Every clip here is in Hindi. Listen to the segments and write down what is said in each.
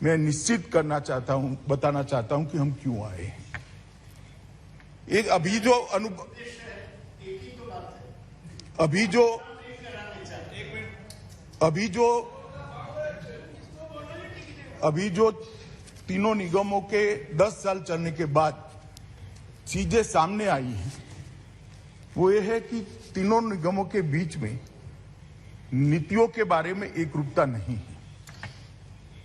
मैं निश्चित करना चाहता हूं, बताना चाहता हूं कि हम क्यों आए। एक अभी जो तीनों निगमों के 10 साल चलने के बाद चीजें सामने आई हैं, वो ये है कि तीनों निगमों के बीच में नीतियों के बारे में एकरूपता नहीं है।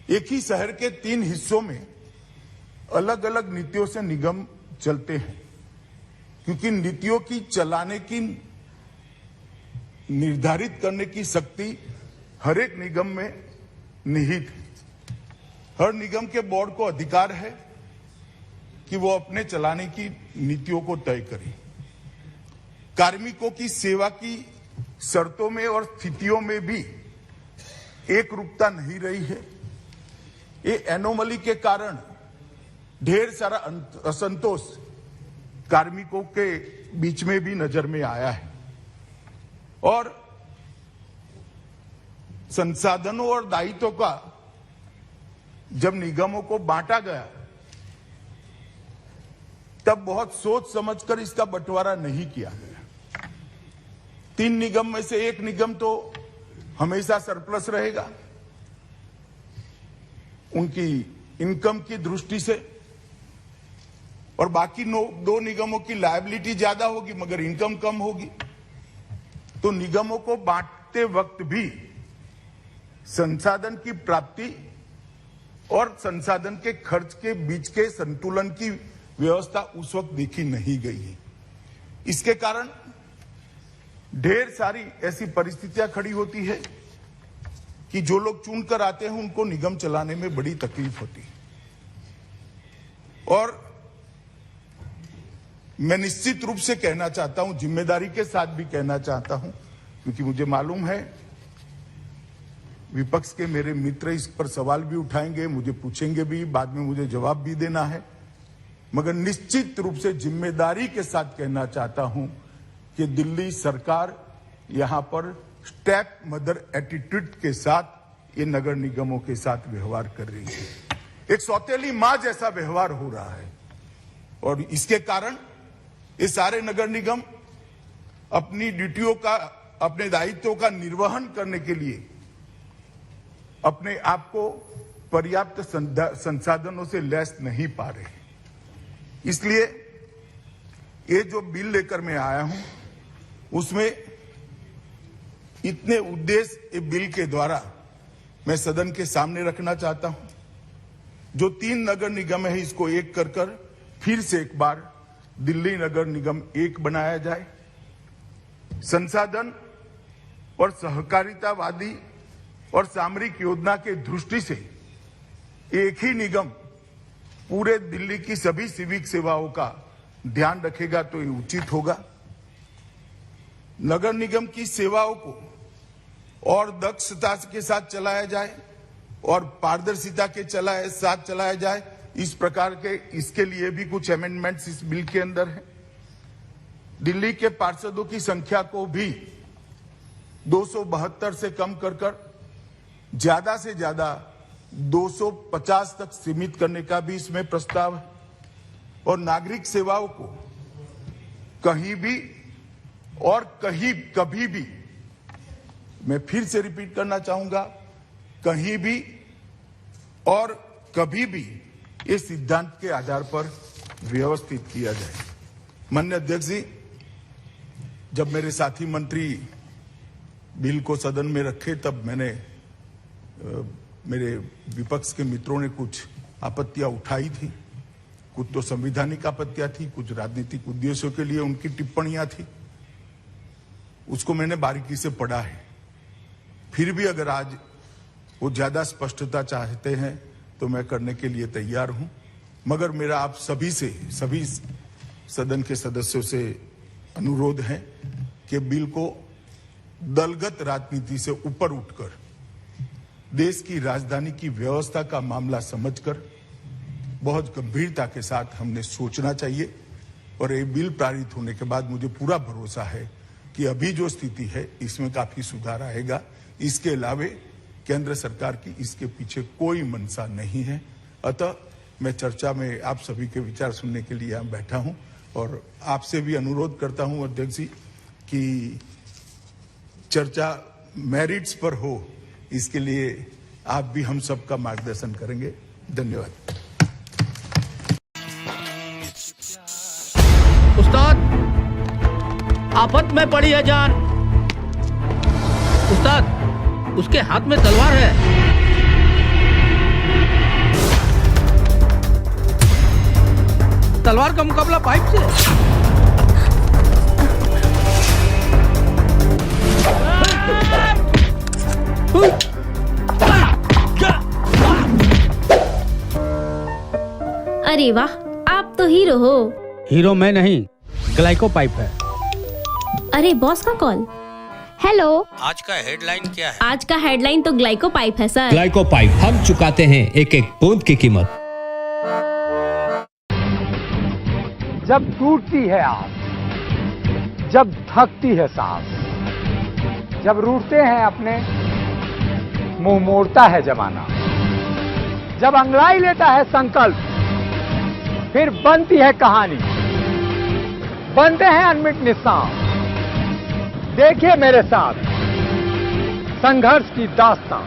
एक ही शहर के 3 हिस्सों में अलग अलग नीतियों से निगम चलते हैं, क्योंकि नीतियों की चलाने की, निर्धारित करने की शक्ति हर एक निगम में निहित है। हर निगम के बोर्ड को अधिकार है कि वो अपने चलाने की नीतियों को तय करे। कार्मिकों की सेवा की शर्तों में और स्थितियों में भी एक रूपता नहीं रही है। ये एनोमली के कारण ढेर सारा असंतोष कार्मिकों के बीच में भी नजर में आया है और संसाधनों और दायित्वों का जब निगमों को बांटा गया तब बहुत सोच समझकर इसका बंटवारा नहीं किया गया। 3 निगम में से एक निगम तो हमेशा सरप्लस रहेगा उनकी इनकम की दृष्टि से, और बाकी 2 निगमों की लायबिलिटी ज्यादा होगी मगर इनकम कम होगी। तो निगमों को बांटते वक्त भी संसाधन की प्राप्ति और संसाधन के खर्च के बीच के संतुलन की व्यवस्था उस वक्त देखी नहीं गई है। इसके कारण ढेर सारी ऐसी परिस्थितियां खड़ी होती है कि जो लोग चुनकर आते हैं उनको निगम चलाने में बड़ी तकलीफ होती है। और मैं निश्चित रूप से कहना चाहता हूं, जिम्मेदारी के साथ भी कहना चाहता हूं, क्योंकि मुझे मालूम है विपक्ष के मेरे मित्र इस पर सवाल भी उठाएंगे, मुझे पूछेंगे भी, बाद में मुझे जवाब भी देना है, मगर निश्चित रूप से जिम्मेदारी के साथ कहना चाहता हूं कि दिल्ली सरकार यहां पर स्टेप मदर एटीट्यूड के साथ ये नगर निगमों के साथ व्यवहार कर रही है। एक सौतेली मां जैसा व्यवहार हो रहा है और इसके कारण ये सारे नगर निगम अपनी ड्यूटियों का, अपने दायित्वों का निर्वहन करने के लिए अपने आप को पर्याप्त संसाधनों से लैस नहीं पा रहे। इसलिए ये जो बिल लेकर मैं आया हूं उसमें इतने उद्देश्य ये बिल के द्वारा मैं सदन के सामने रखना चाहता हूं। जो 3 नगर निगम है इसको एक कर फिर से एक बार दिल्ली नगर निगम एक बनाया जाए। संसाधन और सहकारितावादी और सामरिक योजना के दृष्टि से एक ही निगम पूरे दिल्ली की सभी सिविक सेवाओं का ध्यान रखेगा तो ये उचित होगा। नगर निगम की सेवाओं को और दक्षता के साथ चलाया जाए और पारदर्शिता के साथ चलाया जाए, इस प्रकार के इसके लिए भी कुछ अमेंडमेंट्स इस बिल के अंदर है। दिल्ली के पार्षदों की संख्या को भी 272 से कम कर ज्यादा से ज्यादा 250 तक सीमित करने का भी इसमें प्रस्ताव है। और नागरिक सेवाओं को कहीं भी और कभी भी, मैं फिर से रिपीट करना चाहूंगा, कहीं भी और कभी भी इस सिद्धांत के आधार पर व्यवस्थित किया जाए। माननीय अध्यक्ष जी, जब मेरे साथी मंत्री बिल को सदन में रखे तब मेरे विपक्ष के मित्रों ने कुछ आपत्तियां उठाई थी। कुछ तो संवैधानिक आपत्तियां थी, कुछ राजनीतिक उद्देश्यों के लिए उनकी टिप्पणियां थी। उसको मैंने बारीकी से पढ़ा है। फिर भी अगर आज वो ज्यादा स्पष्टता चाहते हैं तो मैं करने के लिए तैयार हूं, मगर मेरा आप सभी सदन के सदस्यों से अनुरोध है कि बिल को दलगत राजनीति से ऊपर उठकर देश की राजधानी की व्यवस्था का मामला समझकर बहुत गंभीरता के साथ हमने सोचना चाहिए। और ये बिल पारित होने के बाद मुझे पूरा भरोसा है कि अभी जो स्थिति है इसमें काफी सुधार आएगा। इसके अलावे केंद्र सरकार की इसके पीछे कोई मंशा नहीं है। अतः मैं चर्चा में आप सभी के विचार सुनने के लिए यहाँ बैठा हूं और आपसे भी अनुरोध करता हूं अध्यक्ष जी कि चर्चा मेरिट्स पर हो, इसके लिए आप भी हम सबका मार्गदर्शन करेंगे। धन्यवाद। उस्ताद, आफत में पड़ी है जान। उस्ताद, उसके हाथ में तलवार है। तलवार का मुकाबला पाइप से। अरे वाह, आप तो हीरो हो। हीरो मैं नहीं, ग्लाइको पाइप है। अरे बॉस का कॉल। हेलो, आज का हेडलाइन क्या है? आज का हेडलाइन तो ग्लाइको पाइप है सर। ग्लाइको पाइप, हम चुकाते हैं एक एक बूंद की कीमत। जब टूटती है आस, जब थकती है सांस, जब रूठते हैं अपने, मुंह मोड़ता है जमाना, जब अंगड़ाई लेता है संकल्प, फिर बनती है कहानी, बनते हैं अनमिट निशान। देखिए मेरे साथ संघर्ष की दास्तां।